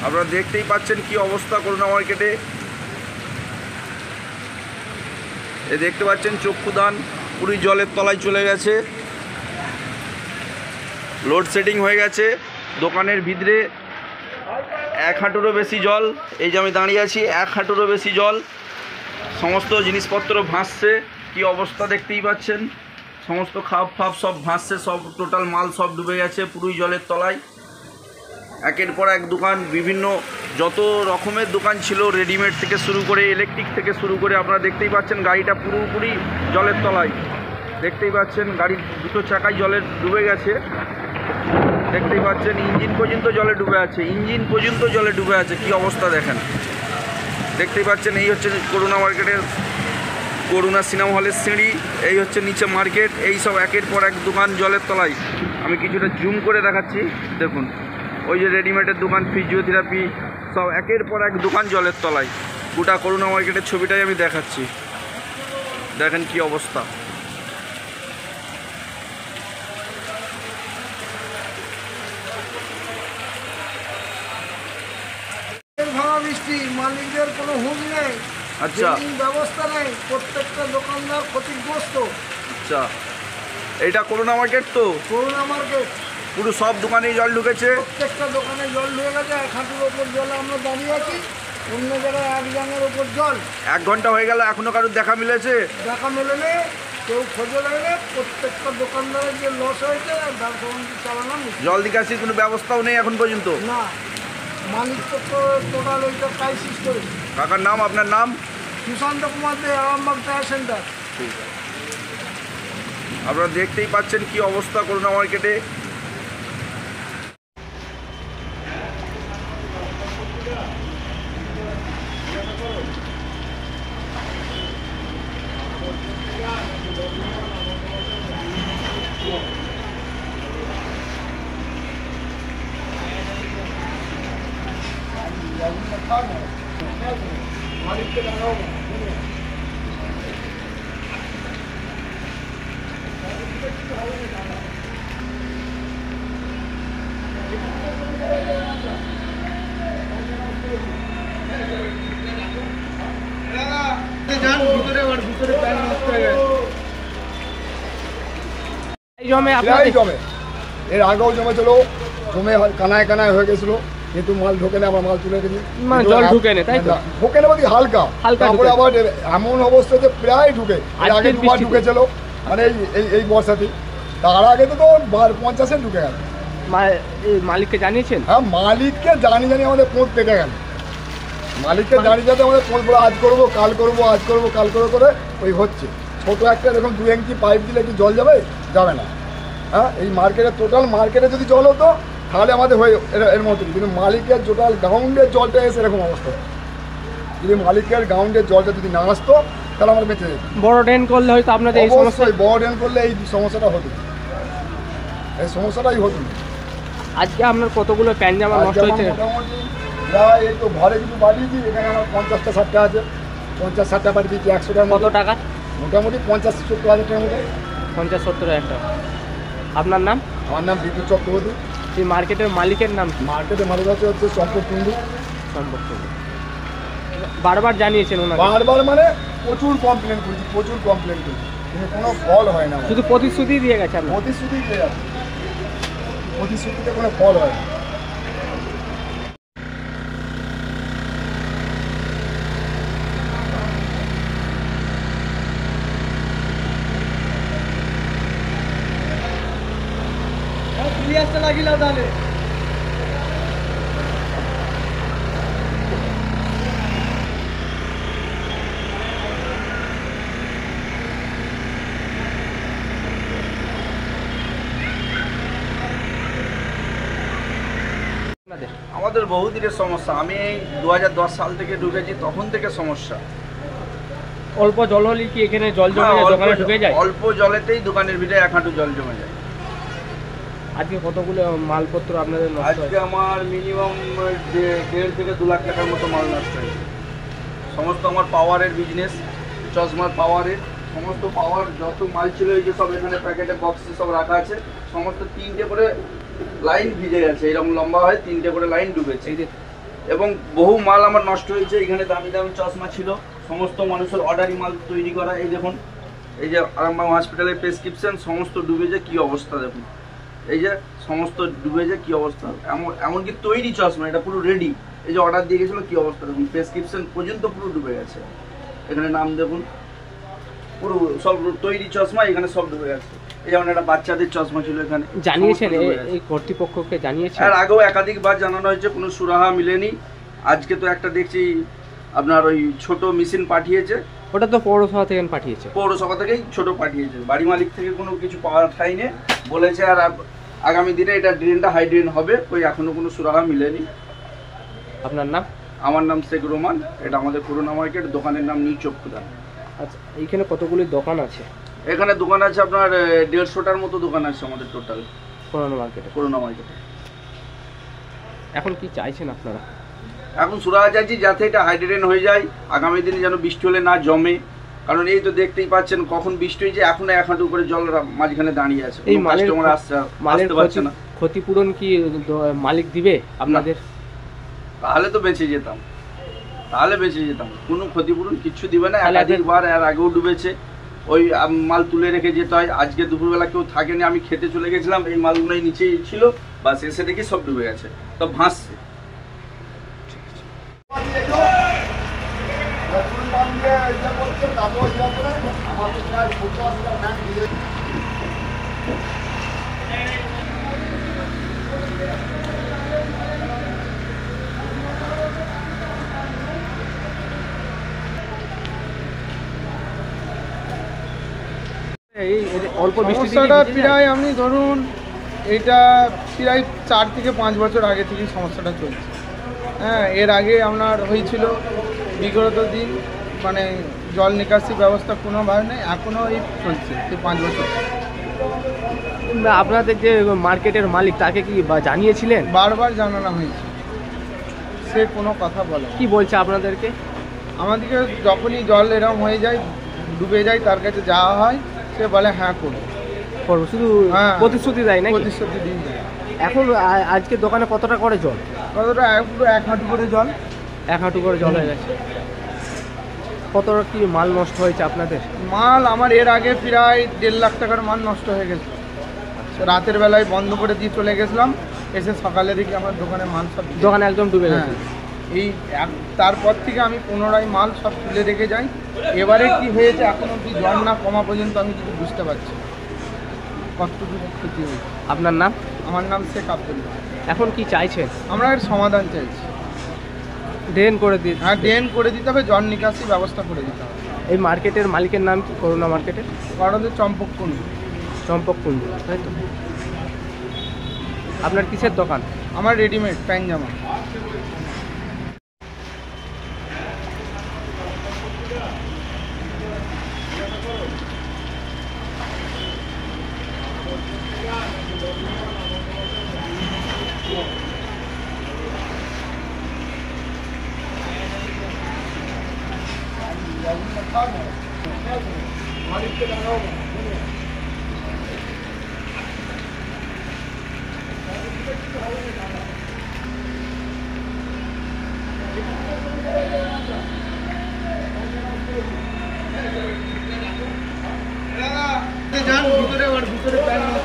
আপনারা দেখতেই পাচ্ছেন কি অবস্থা করোনা মার্কেটে। এ দেখতে পাচ্ছেন চক্ষুদান পুরী জলের তলায় চলে গেছে, লোডশেডিং হয়ে গেছে। দোকানের ভিতরে 1 হাঁটুরও বেশি জল। এই যে আমি দাঁড়িয়ে আছি, 1 হাঁটুরও বেশি জল। সমস্ত জিনিসপত্র ভাসছে, কি অবস্থা দেখতেই পাচ্ছেন। সমস্ত খাপ ফাপ সব ভাসছে, সব টোটাল মাল সব ডুবে গেছে পুরী জলের তলায়। একের পর এক দোকান, বিভিন্ন যত রকমের দোকান ছিল, রেডিমেড থেকে শুরু করে ইলেকট্রিক থেকে শুরু করে, আপনারা দেখতেই পাচ্ছেন গাড়িটা পুরোপুরি জলের তলায়। দেখতেই পাচ্ছেন গাড়ির দুটো চাকাই জলে ডুবে গেছে। দেখতেই পাচ্ছেন ইঞ্জিন পর্যন্ত জলে ডুবে আছে, ইঞ্জিন পর্যন্ত জলে ডুবে আছে। কি অবস্থা দেখেন, দেখতেই পাচ্ছেন। এই হচ্ছে করোনা মার্কেটের, করোনা সিনেমা হলের সিঁড়ি। এই হচ্ছে নিচে মার্কেট। এই সব একের পর এক দোকান জলের তলায়। আমি কিছুটা জুম করে দেখাচ্ছি, দেখুন ওই যে রেডিমেডের দোকান, ফিজিওথেরাপি, সব একের পর এক দোকান জলের তলায়। গোটা করোনা মার্কেটের ছবিটাই আমি দেখাচ্ছি, দেখেন কি অবস্থা। ভাঙা বৃষ্টি, মালিকদের কোনো হুঁশ নেই, আচ্ছা ব্যবস্থা নেই, প্রত্যেকটা দোকানদার ক্ষতিগ্রস্ত। আচ্ছা, এইটা করোনা মার্কেট তো? করোনা মার্কেট পুরো সব দোকানেই জল ঢুকেছে, প্রত্যেকটা দোকানে জল ঢুকে গেছে। 1 হাঁটুর ওপর জলে আমরা দাঁড়িয়ে আছি, অন্য জায়গায় 1 জাঙের ওপর জল। 1 ঘন্টা হয়ে গেল, এখনো কারোর দেখা মিলেছে? দেখা মেলেনি, কেউ খোঁজে লাগলে। প্রত্যেকটা দোকানদারের যে লস হয়েছে, ব্যবসা বাণিজ্য চালানো জল নিকাশির কোনো ব্যবস্থাও নেই এখন পর্যন্ত না। মালিক তো টোটাল এইটা ক্রাইসিস করেছে। কাকার নাম, আপনার নাম? সুশান্ত কুমার দে, আরামবাগ টায়ার সেন্টার। আপনারা দেখতেই পাচ্ছেন কি অবস্থা করোনা মার্কেটে। মালিককে জানাও। এর আগেও জমেছিল, জমে কানায় কানায় হয়ে গেছিল, কিন্তু মাল ঢোকে না। আবার মাল তুলে রেখেছি, জল ঢুকে না, তাই তো? ঢোকে না বলতে হালকা হালকা। তারপরে আবার এমন অবস্থা যে প্রায় ঢুকে। এর আগে 2বার ঢুকেছিল, মানে এই বর্ষাতে। তার আগে তো 50-এ ঢুকে গেল। মালিককে জানিয়েছেন? হ্যাঁ, মালিককে জানি আমাদের পোঁত পেকে গেল। মালিককে জানিয়ে যাতে আমাদের পোঁত বলে আজ করবো কাল করবো, আজ করবো কাল করে ওই হচ্ছে। ছোটো একটা দেখুন 2 ইঞ্চি পাইপ দিলে কি জল যাবে? যাবে না। হ্যাঁ, এই মার্কেটে টোটাল মার্কেটে যদি জল হতো তাহলে আমাদের হয়ে এর মতন, কিন্তু মালিকের টোটাল গ্রাউন্ডের জলটা এসে এরকম অবস্থা। যদি মালিকের গ্রাউন্ডের জলটা যদি না আসতো তাহলে আমরা বেঁচে যেতাম। বড় ড্রেন করলে হয়তো আপনাদের এই সমস্যা, বড় ড্রেন করলে এই সমস্যাটা হতো, এই সমস্যাটাই হতো। আজকে আপনার কতগুলো প্যান্ট জামা নষ্ট হয়েছে? মোটামুটি প্রায় এই তো ঘরে কিছু বাড়িয়েছি, এখানে আমার 50-60টা আছে। 50-60টা বাড়ি দিচ্ছি 100 টাকা। কত টাকা? মোটামুটি 50-70 হাজার টাকার মতো। 50-70 হাজার টাকা। আপনার নাম? আমার নাম বিদ্যুৎ চক্রবর্তী। এই মার্কেটের মালিকের নাম? মার্কেটের মালিক হচ্ছে সম্পদ কুণ্ডু। বারবার জানিয়েছেন ওনাকে? বারবার মানে প্রচুর কমপ্লেন করেছি, কিন্তু কোনো ফল হয় না। শুধু প্রতিশ্রুতি দিয়ে গেছে? প্রতিশ্রুতি দিয়ে যাচ্ছে, প্রতিশ্রুতিতে কোনো ফল হয় না। লাগিলা তাহলে আমাদের বহুদিনের সমস্যা। আমি 2010 সাল থেকে ঢুকেছি, তখন থেকে সমস্যা। অল্প জল হলে কি এখানে জল জমে যায়, দোকানে ঢুকে যায়? অল্প জলেতেই দোকানের ভিতরে 1 হাঁটু জল জমে যায়। আজকে কতগুলো মালপত্র আপনাদের নষ্ট হয়েছে? আজকে আমার মিনিমাম 1.5 থেকে 2 লাখ টাকার মতো মাল নষ্ট হয়েছে। সমস্ত আমার পাওয়ারের বিজনেস, চশমার পাওয়ারের সমস্ত পাওয়ার যত মাল ছিল, এই যে সব এখানে প্যাকেটে বক্সে সব রাখা আছে, সমস্ত 3টে করে লাইন ভিজে গেছে। এরকম লম্বা হয় 3টে করে লাইন ডুবেছে। এবং বহু মাল আমার নষ্ট হয়েছে। এখানে দামি দামি চশমা ছিল, সমস্ত মানুষের অর্ডারি মাল তৈরি করা। এই দেখুন, এই যে আরামবাগ হসপিটালের প্রেসক্রিপশন সমস্ত ডুবে যায়, কী অবস্থা দেখুন, এই যে সমস্ত ডুবে যায়, কী অবস্থা, এমনকি তৈরি চশমা, এটা পুরো রেডি। এই যে অর্ডার দিয়ে গেছিলো, কী অবস্থা দেখুন, প্রেসক্রিপশন পর্যন্ত পুরো ডুবে গেছে। এখানে নাম দেখুন, পুরো সব তৈরি চশমা এখানে সব ডুবে গেছে। এই যেমন একটা বাচ্চাদের চশমা ছিল এখানে। জানিয়েছেন এই কর্তৃপক্ষকে জানিয়েছেন? আর আগেও একাধিকবার জানানো হয়েছে, কোনো সুরাহা মিলেনি। আজকে তো একটা দেখছি আপনার ওই ছোট মেশিন পাঠিয়েছে, ওটা তো পৌরসভা থেকে পাঠিয়েছে। পৌরসভা থেকেই ছোট পাঠিয়েছে, বাড়ি মালিক থেকে কোনো কিছু পাঠায়নি বলেছে। আর আগামী দিনে এটা ড্রেনটা হাই ড্রেন হবে, ওই এখনো কোনো সুরাহা মিলেনি। আপনার নাম? আমার নাম শেখ রোমান, এটা আমাদের পুরোনো মার্কেট, দোকানের নাম নিউ চক্ষুদার। আচ্ছা, এইখানে কতগুলি দোকান আছে? এখানে দোকান আছে আপনার 150টার মতো দোকান আছে আমাদের টোটাল পুরোনো মার্কেটে। পুরোনো মার্কেটে। এখন কি চাইছেন আপনারা? এখন সুরাহা চাইছি যাতে এটা হাইড্রেন হয়ে যায়, আগামী দিনে যেন বৃষ্টি হলে না জমে। কারণ এই তো দেখতেই পাচ্ছেন কখন বৃষ্টি হয়েছে, এখনো 1 হাঁটু করে জল মাঝখানে দাঁড়িয়ে আছে। এই কাস্টমার আসতে পারছে না। ক্ষতিপূরণ কি মালিক দিবে আপনাদের? তাহলে তো বেঁচে যেতাম, কোনো ক্ষতিপূরণ কিচ্ছু দিবে না। একাধিকবার এর আগেও ডুবেছে, ওই মাল তুলে রেখে যেতে হয়। আজকে দুপুরবেলা কেউ থাকেনি, আমি খেতে চলে গেছিলাম, এই মালগুলোই নিচেই ছিল, বাস এসে দেখি সব ডুবে গেছে, সব ভাসছে। এই অল্প বৃষ্টি সমস্যাটা প্রায় আপনি ধরুন এটা প্রায় 4 থেকে 5 বছর আগে থেকেই সমস্যাটা চলছে। হ্যাঁ, এর আগে আপনার হয়েছিল বিগত দিন, মানে জল নিকাশি ব্যবস্থা কোনোভাবে নেই, এখনও এই চলছে এই 5 বছর। আপনাদের যে মার্কেটের মালিক তাকে কি জানিয়েছিলেন? বারবার জানানো হয়েছে, সে কোনো কথা বলে কি বলছে আপনাদেরকে? আমাদেরকে যখনই জল এরকম হয়ে যায়, ডুবে যায়, তার কাছে যাওয়া হয়, সে বলে হ্যাঁ করবো, শুধু হ্যাঁ প্রতিশ্রুতি দেয় না? প্রতিশ্রুতি দিন যায়। এখন আজকে দোকানে কতটা করে জল? কতটা পুরো 1 হাঁটু করে জল, 1 হাঁটু করে জল হয়ে গেছে। কতটা কি মাল নষ্ট হয়েছে আপনাদের? মাল আমার এর আগে প্রায় 1.5 লাখ টাকার মাল নষ্ট হয়ে গেছে। রাতের বেলায় বন্ধ করে দিয়ে চলে গেছিলাম, এসে সকালে দেখি আমার দোকানে মাল সব দোকানে একদম ডুবে গেছে। এই তারপর থেকে আমি পুনরায় মাল সব তুলে রেখে যাই। এবারে কি হয়েছে এখন অব্দি জল না কমা পর্যন্ত আমি কিছু বুঝতে পারছি কতটুকু ক্ষতি হয়েছে। আপনার নাম? আমার নাম শেখ আব্দুল্লাহ। এখন কি চাইছেন? আমরা এর সমাধান চাইছি। ড্রেন করে দিন। হ্যাঁ, ড্রেন করে দিতে হবে, জল নিকাশি ব্যবস্থা করে দিতে হবে। এই মার্কেটের মালিকের নাম কি? করোনা মার্কেটের কারণে চম্পককুণ্ড। চম্পককুণ্ড, তাই তো? আপনার কিসের দোকান? আমার রেডিমেড প্যান্ট জামা। যান ভিতরে, ওর ভিতরে প্যান্ট